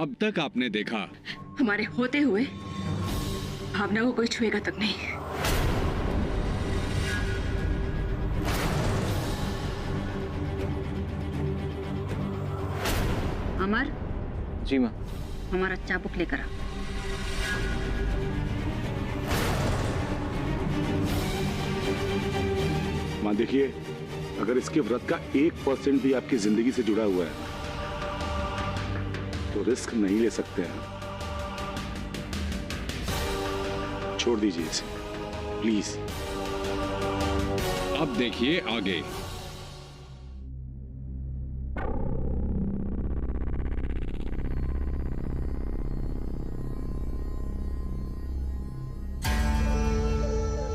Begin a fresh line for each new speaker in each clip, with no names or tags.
अब तक आपने देखा।
हमारे होते हुए भावना को कोई छुएगा तक नहीं। अमर।
जी माँ।
हमारा चाबुक लेकर आ।
माँ देखिए, अगर इसके व्रत का 1% भी आपकी जिंदगी से जुड़ा हुआ है तो रिस्क नहीं ले सकते हैं। छोड़ दीजिए इसे प्लीज।
अब देखिए आगे।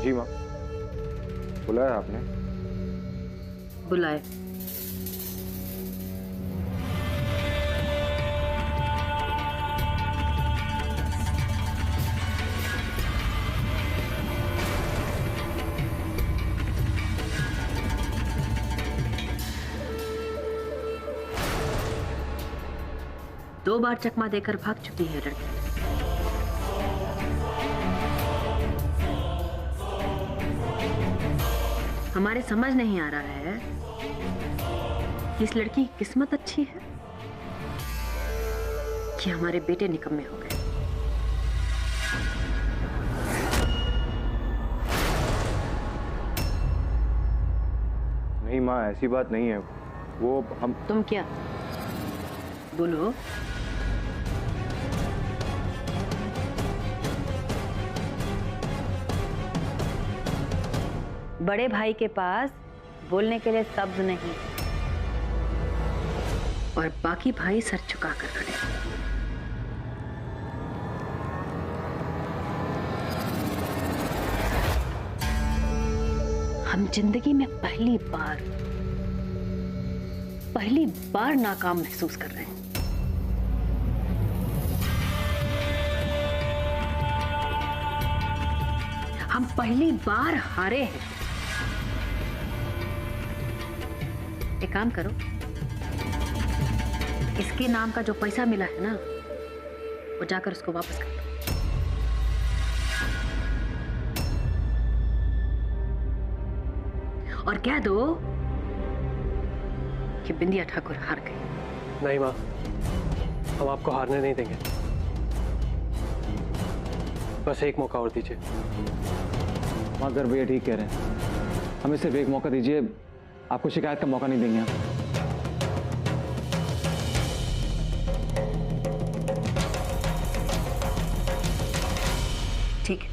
जी माँ। बुलाया आपने?
बुलाए। दो बार चकमा देकर भाग चुकी है लड़की। हमारे समझ नहीं आ रहा है कि इस लड़की की किस्मत अच्छी है कि हमारे बेटे निकम्मे हो गए।
नहीं माँ, ऐसी बात नहीं है। वो हम।
तुम क्या बोलो? बड़े भाई के पास बोलने के लिए शब्द नहीं और बाकी भाई सर झुका कर खड़े। हम जिंदगी में पहली बार नाकाम महसूस कर रहे हैं। हम पहली बार हारे हैं। एक काम करो, इसके नाम का जो पैसा मिला है ना, वो जाकर उसको वापस कर दो। और कह दो कि बिंदिया ठाकुर हार गई।
नहीं माँ, हम आपको हारने नहीं देंगे। बस एक मौका और दीजिए।
माँ अगर भैया ठीक कह रहे हैं, हमें सिर्फ एक मौका दीजिए। आपको शिकायत का मौका नहीं देंगे हम।
ठीक है,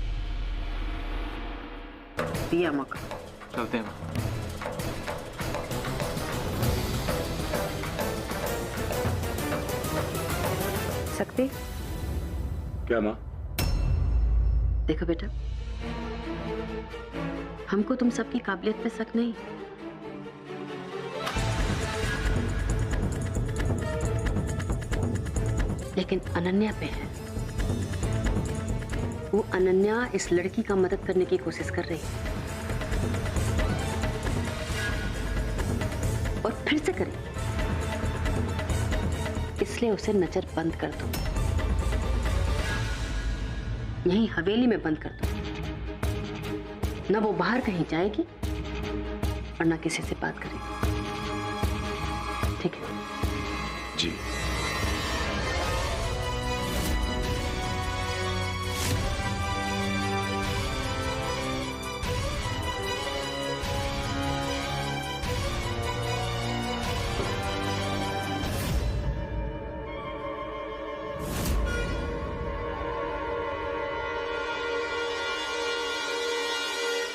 दिया मौका।
चलते हैं।
सकते?
क्या माँ?
देखो बेटा, हमको तुम सबकी काबिलियत पे शक नहीं, लेकिन अनन्या पे है। वो अनन्या इस लड़की का मदद करने की कोशिश कर रही है और फिर से करे, इसलिए उसे नजर बंद कर दो। यहीं हवेली में बंद कर दो। न वो बाहर कहीं जाएगी और न किसी से बात करेगी। ठीक है?
जी।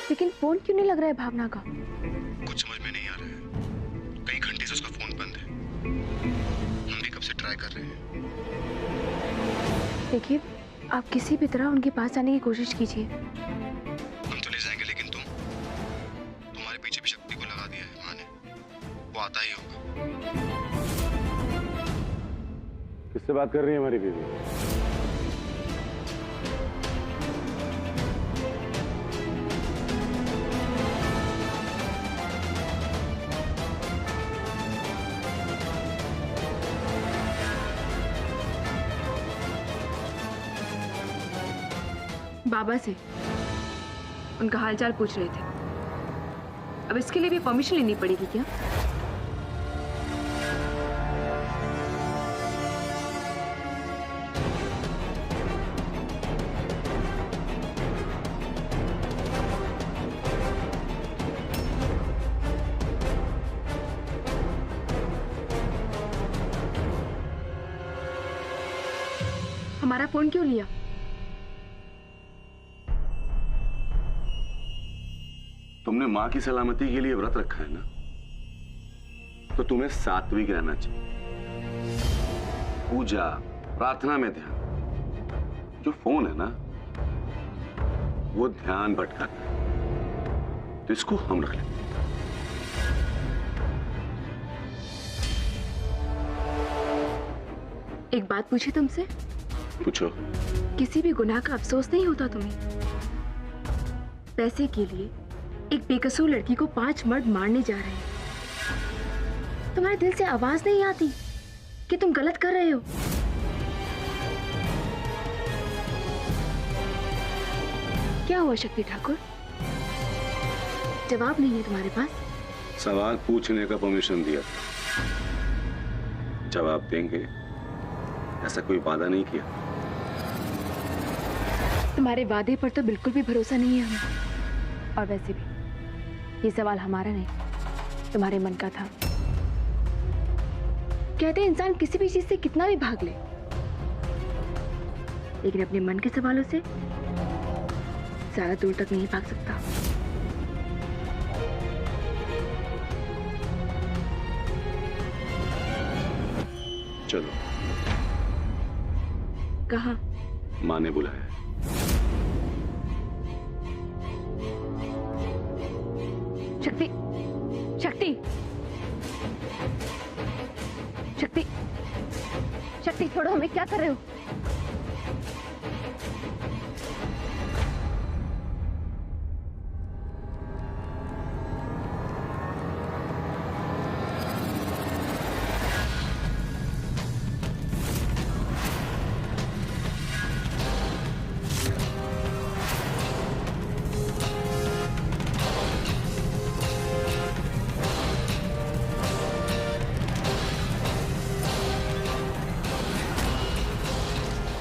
लेकिन फोन क्यों नहीं लग रहा है भावना का?
कुछ समझ में नहीं आ रहा है। कई घंटे से उसका फोन बंद है। हम भी कब से ट्राई कर रहे हैं।
देखिए, आप किसी भी तरह उनके पास जाने की कोशिश कीजिए।
हम तो ले जाएंगे, लेकिन तुम्हारे पीछे भी शक्ति को लगा दिया है माँ ने। वो आता ही होगा। किससे बात कर रही है हमारी बीवी?
बाबा से उनका हालचाल पूछ रहे थे। अब इसके लिए भी परमिशन लेनी पड़ेगी क्या? हमारा फोन क्यों लिया?
तुमने माँ की सलामती के लिए व्रत रखा है ना, तो तुम्हें सात्विक रहना चाहिए। पूजा प्रार्थना में ध्यान। जो फोन है ना, वो ध्यान भटकाता है, तो इसको हम रख लेते हैं।
एक बात पूछी तुमसे?
पूछो।
किसी भी गुनाह का अफसोस नहीं होता तुम्हें? पैसे के लिए एक बेकसूर लड़की को 5 मर्द मारने जा रहे हैं। तुम्हारे दिल से आवाज नहीं आती कि तुम गलत कर रहे हो? क्या हुआ शक्ति ठाकुर? जवाब नहीं है तुम्हारे पास?
सवाल पूछने का परमिशन दिया था, जवाब देंगे ऐसा कोई वादा नहीं किया।
तुम्हारे वादे पर तो बिल्कुल भी भरोसा नहीं है हमें। और वैसे भी ये सवाल हमारा नहीं, तुम्हारे मन का था। कहते हैं इंसान किसी भी चीज से कितना भी भाग ले, लेकिन अपने मन के सवालों से ज्यादा दूर तक नहीं भाग सकता।
चलो।
कहाँ?
माँ ने बुलाया।
शक्ति, शक्ति, शक्ति, शक्ति छोड़ो हमें, क्या कर रहे हो?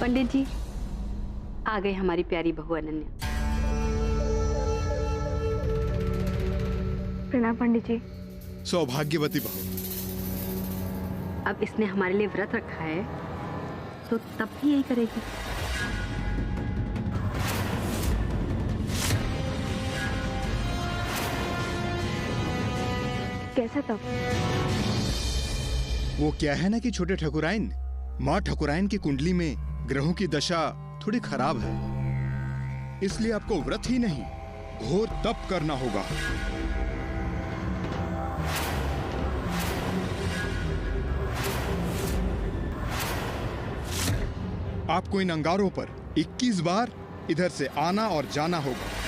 पंडित जी, आ गई हमारी प्यारी बहू अनन्या।
प्रणाम पंडित जी।
सौभाग्यवती बहू।
अब इसने हमारे लिए व्रत रखा है, तो तब भी यही करेगी।
कैसा तब?
वो क्या है ना कि छोटे ठकुराइन, माँ ठकुराइन की कुंडली में ग्रहों की दशा थोड़ी खराब है, इसलिए आपको व्रत ही नहीं घोर तप करना होगा। आपको इन अंगारों पर 21 बार इधर से आना और जाना होगा।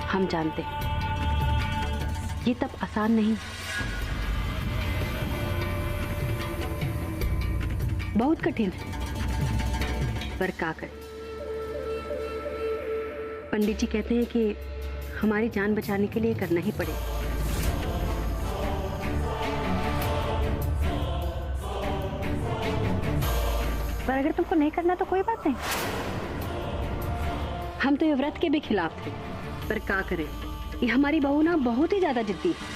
हम जानते हैं ये तब आसान नहीं, बहुत कठिन है, पर क्या करें। पंडित जी कहते हैं कि हमारी जान बचाने के लिए करना ही पड़ेगा। पर अगर तुमको नहीं करना तो कोई बात नहीं, हम तो ये व्रत के भी खिलाफ थे, पर क्या करें, ये हमारी बहू ना बहुत ही ज्यादा जिद्दी है,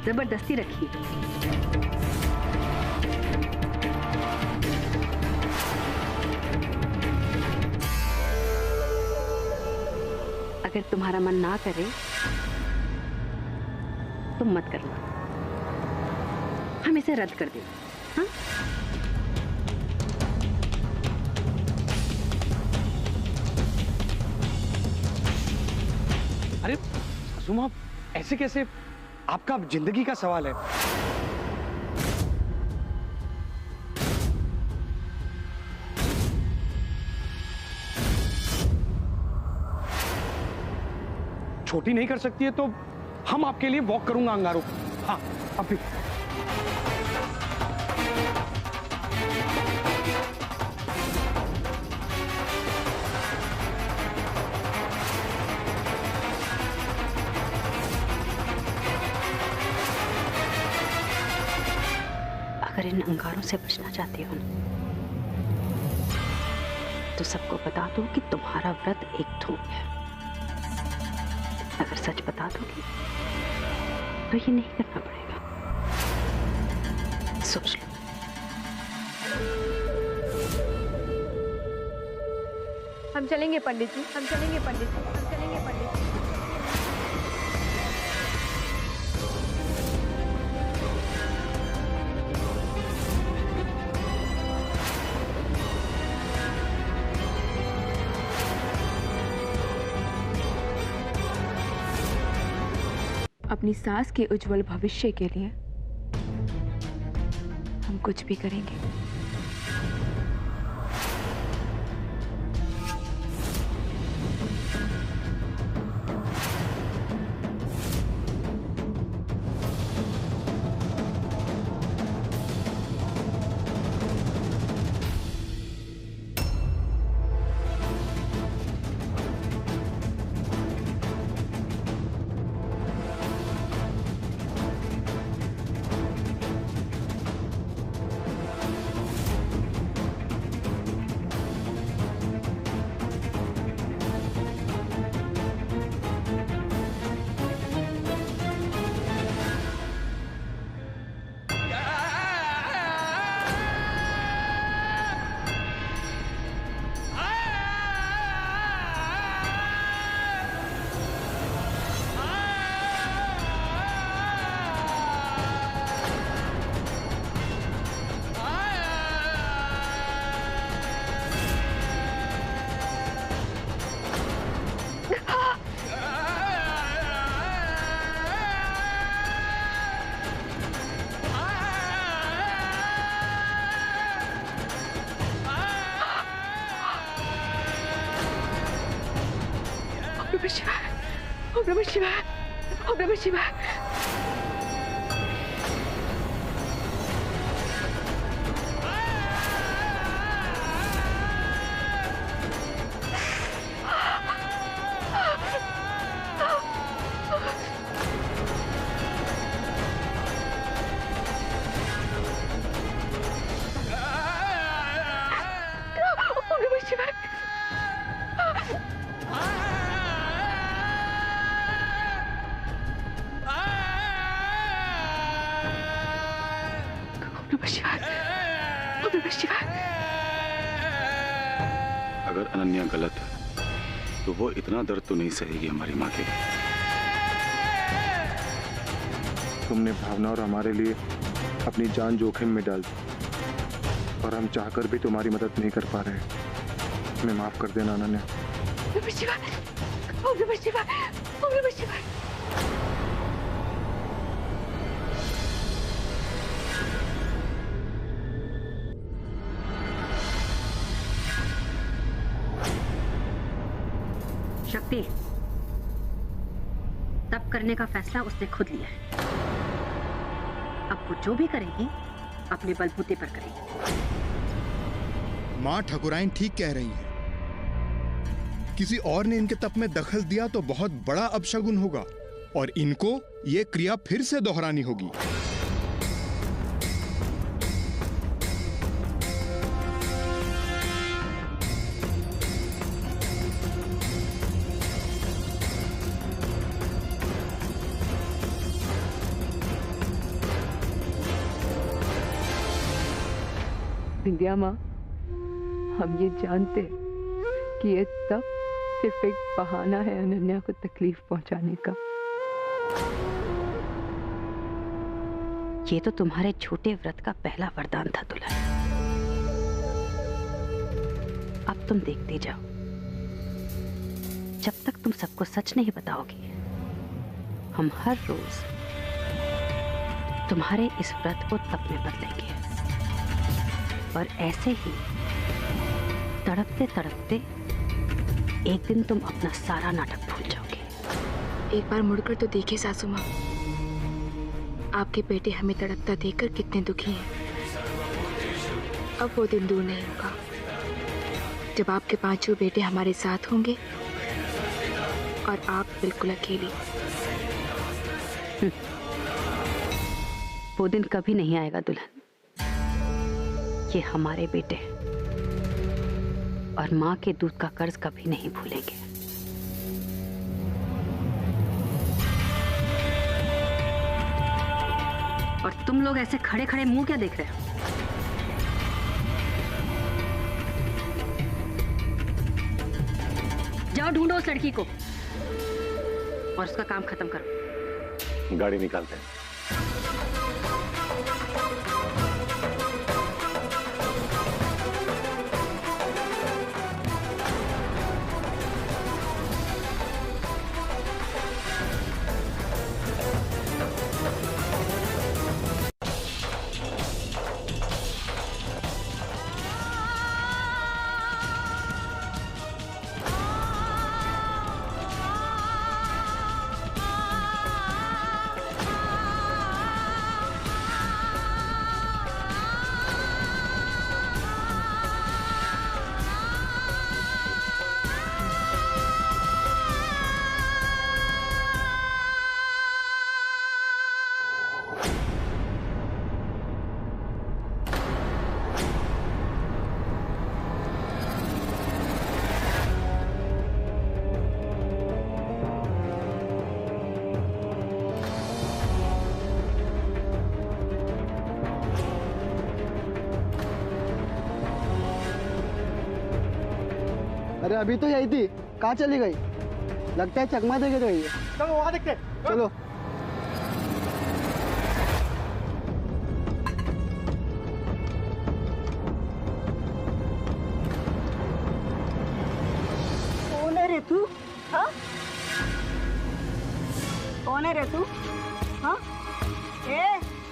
जबरदस्ती रखी। अगर तुम्हारा मन ना करे तुम मत करना, हम इसे रद्द कर दें। हाँ?
कुसुम, आप ऐसे कैसे? आपका जिंदगी का सवाल है। छोटी नहीं कर सकती है तो हम आपके लिए वॉक करूंगा अंगारों। हाँ अभी।
अगर इन अंगारों से बचना चाहती हो ना, तो सबको बता दो कि तुम्हारा व्रत एक धूप है। अगर सच बता दोगी तो ये नहीं करना पड़ेगा। सोच लो।
हम चलेंगे पंडित जी, हम चलेंगे पंडित जी, हम चलेंगे पंडित जी। अपनी सास के उज्जवल भविष्य के लिए हम कुछ भी करेंगे। ओम नमः शिवाय, ओम नमः शिवाय।
अगर अनन्या गलत है तो वो इतना दर्द तो नहीं सहेगी हमारी माँ के लिए।
तुमने भावना और हमारे लिए अपनी जान जोखिम में डाल दी और हम चाहकर भी तुम्हारी मदद नहीं कर पा रहे। हमें माफ कर देना अनन्या।
नमः शिवाय, ओम नमः शिवाय, ओम नमः शिवाय।
शक्ति, तब करने का फैसला उसने खुद लिया है। अब वो जो भी करेगी अपने बलबूते पर करेगी।
माँ ठकुराइन ठीक कह रही हैं। किसी और ने इनके तप में दखल दिया तो बहुत बड़ा अपशगुन होगा और इनको ये क्रिया फिर से दोहरानी होगी।
विंध्या माँ, हम ये जानते कि ये तब सिर्फ एक बहाना है अनन्या को तकलीफ पहुंचाने का।
ये तो तुम्हारे छोटे व्रत का पहला वरदान था दुल्हन। अब तुम देखते जाओ, जब तक तुम सबको सच नहीं बताओगी हम हर रोज तुम्हारे इस व्रत को तप में बदलेंगे और ऐसे ही तड़पते तड़पते एक दिन तुम अपना सारा नाटक भूल जाओगे।
एक बार मुड़कर तो देखिए सासू माँ, आपके बेटे हमें तड़पता देखकर कितने दुखी हैं। अब वो दिन दूर नहीं होगा जब आपके पांचों बेटे हमारे साथ होंगे और आप बिल्कुल अकेली।
वो दिन कभी नहीं आएगा दुल्हन। ये हमारे बेटे हैं और माँ के दूध का कर्ज कभी नहीं भूलेंगे। और तुम लोग ऐसे खड़े खड़े मुंह क्या देख रहे हो? जाओ ढूंढो उस लड़की को और उसका काम खत्म करो।
गाड़ी निकालते हैं।
अरे अभी तो यही थी, कहाँ चली गई? लगता है चकमा देके गई है। चलो वहाँ देखते। चलो।
कौन है रे तू? हाँ? कौन है रे तू? हाँ?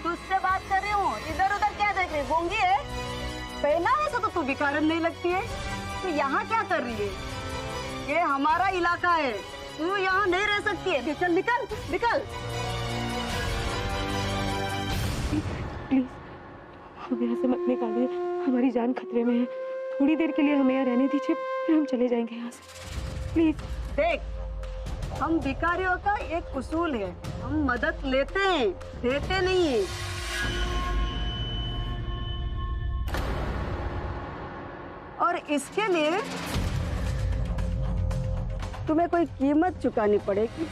तुझसे बात कर रही हूँ। इधर उधर क्या देख रही? गूंगी है? पहना वैसा तो तू भिखारन नहीं लगती है। तू यहाँ क्या कर रही है? ये हमारा इलाका है, तू यहाँ नहीं रह सकती है। चल निकल निकल।
प्लीज हमें यहाँ से मत निकालिए, हमारी जान खतरे में है। थोड़ी देर के लिए हमें यहाँ रहने दीजिए, फिर हम चले जाएंगे यहाँ से। प्लीज।
देख, हम भिखारियों का एक उसूल है, हम मदद लेते हैं, देते नहीं है। और इसके लिए तुम्हें कोई कीमत चुकानी पड़ेगी।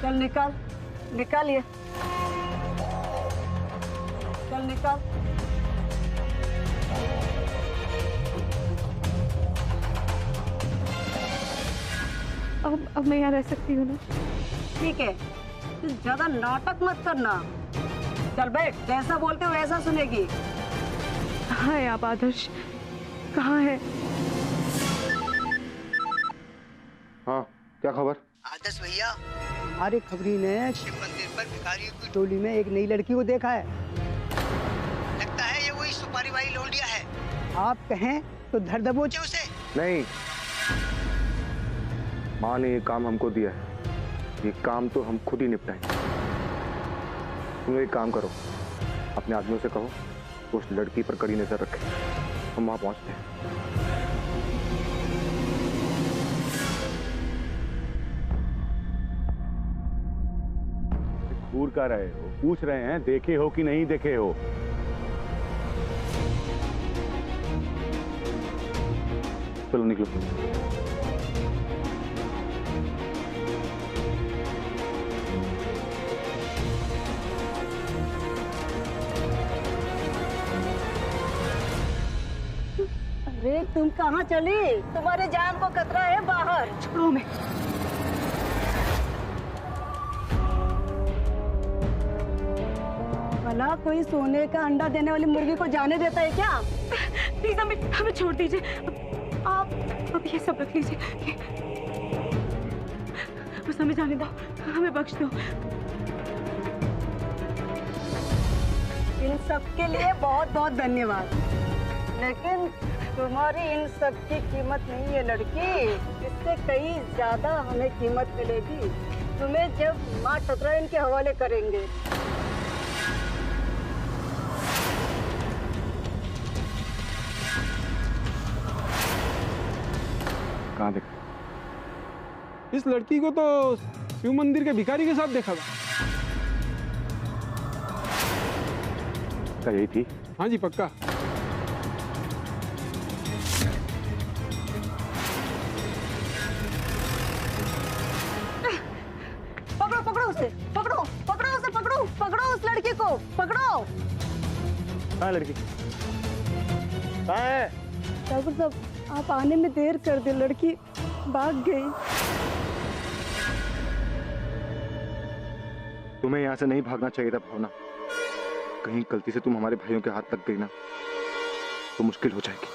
चल निकाल, निकाल ये, चल निकाल।
अब मैं यहाँ रह सकती हूँ ना?
ठीक है, तू ज्यादा नाटक मत करना। चल बैठ, जैसा बोलते हो वैसा सुनेगी।
कहाँ है आप आदर्श? कहाँ है?
हाँ, क्या खबर?
आदर्श भैया, हमारी खबरी ने शिव मंदिर पर भिखारियों की टोली में एक नई लड़की को देखा है। लगता है ये वही सुपारी वाली लौंडिया है। आप कहें तो धर दबोचे उसे।
नहीं, माँ ने ये काम हमको दिया है, ये काम तो हम खुद ही निपटाएंगे। तुम एक काम करो, अपने आदमियों से कहो उस लड़की पर कड़ी नजर रखें। हम वहां पहुंचते हैं।
घूर कर रहे हो, पूछ रहे हैं देखे हो कि नहीं देखे हो। चलो निकलो।
अरे तुम कहाँ चली? तुम्हारे जान को खतरा है बाहर।
छोड़ो मैं।
भला कोई सोने का अंडा देने वाली मुर्गी को जाने देता है क्या?
प्लीज हमें छोड़ दीजिए। आप ये सब रख लीजिए।
बस हमें जाने दो, हमें बख्श दो। इन सब के लिए बहुत बहुत धन्यवाद, लेकिन तुम्हारी इन सब की कीमत नहीं है लड़की, इससे कहीं ज्यादा हमें कीमत मिलेगी तुम्हें जब माँ ठकुराइन के हवाले करेंगे।
कहाँ देखा?
इस लड़की को तो शिव मंदिर के भिखारी के साथ देखा था।
क्या यही थी?
हाँ जी पक्का।
पकड़ो पकड़ो उसे, पकड़ो पकड़ो उसे, पकड़ो पकड़ो उस लड़की को, पकड़ो।
कहाँ लड़की? कहाँ है?
ठाकुर साहब, आप आने में देर कर दे, लड़की भाग गई।
तुम्हें यहाँ से नहीं भागना चाहिए था भावना। कहीं गलती से तुम हमारे भाइयों के हाथ लग गई ना तो मुश्किल हो जाएगी।